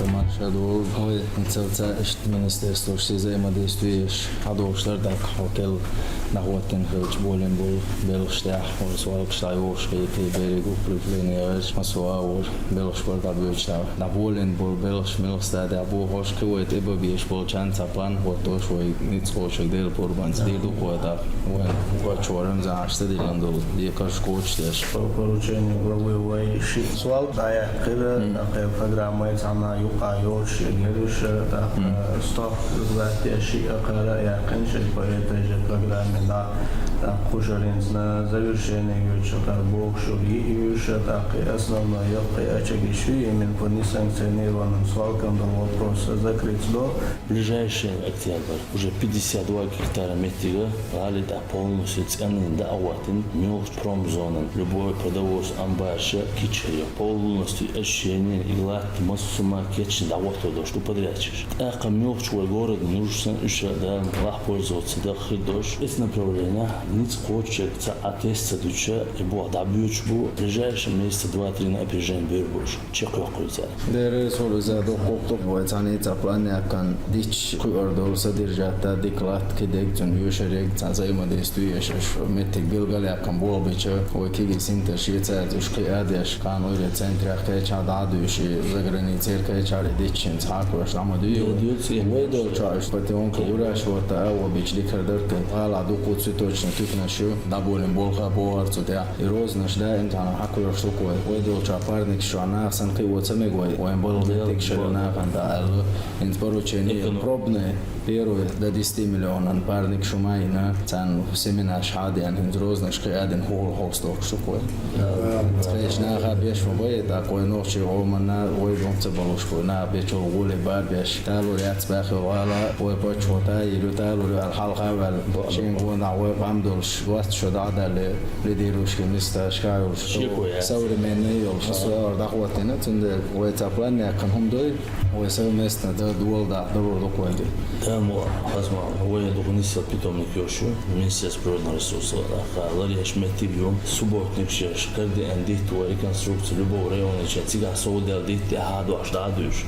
Marshall целца министерство взаимодействуешь адошлар хотел нахватен хоч болен бол белштах свалк штайош берегу приплениеш масуаур белшпорт адвечта на болен бол белш мелстад або хош квет эба биеш бол чанца план хотош ой ницхош дел порбан сдеду хода ой чорам за штадиландо дикаш кочтеш поручение главы ВАИ свал дая кыра программа она юкайош гериш так 120 ши акара я конечно по этой же программе на Кушалинц на завершение Ючака Бокшури и Ючатак основной Очагиши именно по несанкционированным свалкам до вопроса закрыть до. Ближайший октябрь уже 52 гектара метига галит полностью ценный да аватин мелочь промзона любой продовольствие амбарша кичеря полностью ощущение и лад массума кетч да авато что подрядчик. А мелочь город нужно еще да лах пользоваться да хидош. Это направление ниц хочет attesta дуча и бо да бючбу ближайшие месяца 2-3 на опережение бербуш чек какой-то. Дерес за до коптоп войцани цаплане кан дич курдол содержата деклат кедек зон юшерек взаимодействуешь метик белгаля кан болбича ойкиги синта шица зушки адеш кан ойре центра кеча дадуши за границей кеча дичин цакрош амадую ведол чаш потом кураш вот обич дикардерка ала до точно тыкнашу доволен болха боарцута и рознаш да интана haklo штуку ведол чапарник шана санки воцамегой он был текшерна канда ин поручение пробное первое до 10 миллионов парник шумайна цан семена шадиан ин рознаш каден хол хосток штуку спешна хабеш фобой такой ночи омана ой гонцабалушку на бечо голе барбеш талу яцбах вала ой почота и талу алхалха вал шингона ой бамдолш васт шодадале лидируш мисташкаюш современный олшо дахватена цунде ой цаплане канхумдой ой совместно да дуалда документы там азма ой документация питомник ёшу министерство природных ресурсов халар яшметибиум субботник шеш каждый андит ой реконструкция любого района чатига соудел дит хаду ашдадуш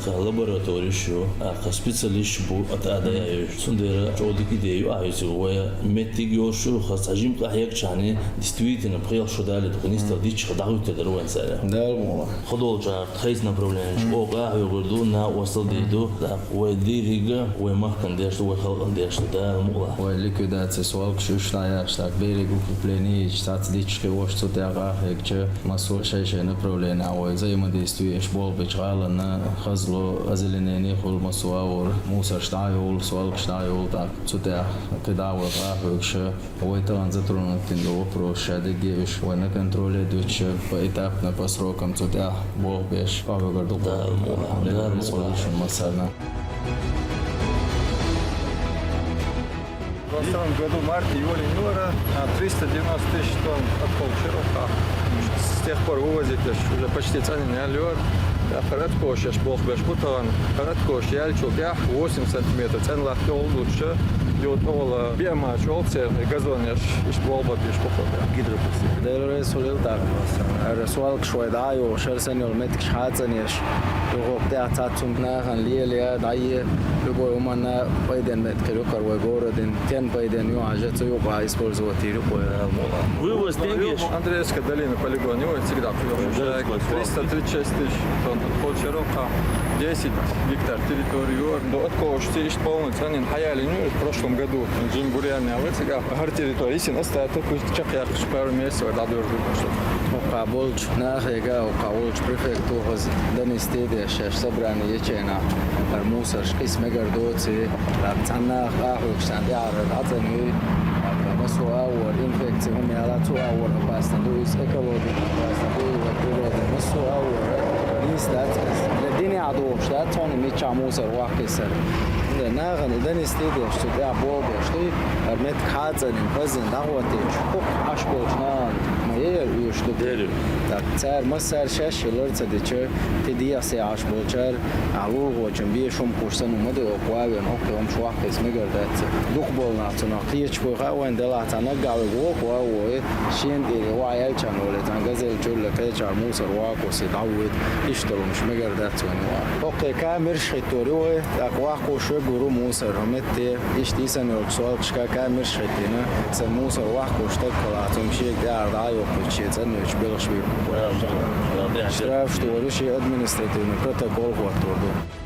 лабораторию шу специалист бу атадая цунде жодик идею айзу ой метиг ёшу хасажим кахяк чане действительно приел шодали документация дич хадагут дервен сара да мола ходолжа хайз направление ога югурду на wasal дейду да ой дирига ой махкан деш ой халкан деш да мола ой ликвидация свалк шуштая штак берегу купление штат дичке вош цутяга екче масол шайше направление ой взаимодействуешь болбичгала на хазло озеленение хол масуаур мусор штайол свалк штайол так цутя кидава гахекше ой там затронутый вопрос шадегевиш ой на контроле дуче поэтапно по срокам цутя болбеш павгорду да мола solution масана. В 2022 году в марте-июле 390 тысяч тонн отход широка. С тех пор вывозит уже почти ценный лед. Хараткош яш бог бешпутан. Хараткош яльчук я 8 сантиметров. Цен лахтол лучше. Йотола бема чолцер газон яш болба бешпутан. гидропоси Дерес солил так. Ресуал швайдаю шерсенил метк шхацанеш. Его бда цацум нахан лиелия дайе любой умана пайден метк рукар вой городен тен пайден ю ажет ю ба использовать рукой мола. вывоз деньги Андреевская долина полигон его всегда приезжает 336 тысяч тонн отход широка. 10 гектар территорию. До откошти есть полноценный хаялиню в прошлом году. Джимбуряне авыцега гар территории син остаток чакяр пару месяцев дадур что. Кабулч нахега кабулч префекту хоз данистеде шеш собрани ячена мусор шкис мегардоци цанна ахуксан яр азани масуаур инфекция умела туаур пастандуис экологи пастандуис природа масуаур нистат ледини адо штат тони мича мусор вакисер наган данистеде что я болбе что мет кадзан базин дагвати хук ашболчнан yer uyuştuk. Derim. Tak cer masar şaş yıllar sadıçı tediya seyaş bolçar alur goçun bir şum kursan umadı o kuaven o kem şu akes megardat duk bolna tuna qiç bu qawen delatana gawe go ko o şien deri wa yal chan ole tan gazel çolla kaçar musar wa ko se dawet iştolmuş megardat wa o kamir şitori o tak wa ko şu guru musar hamette işti sen yok sual çıka kamir şitina sen musar wa ko ştak kolatum şey der da yok çezen üç belş bir Ja, Штраф, что вообще административный протокол хватает.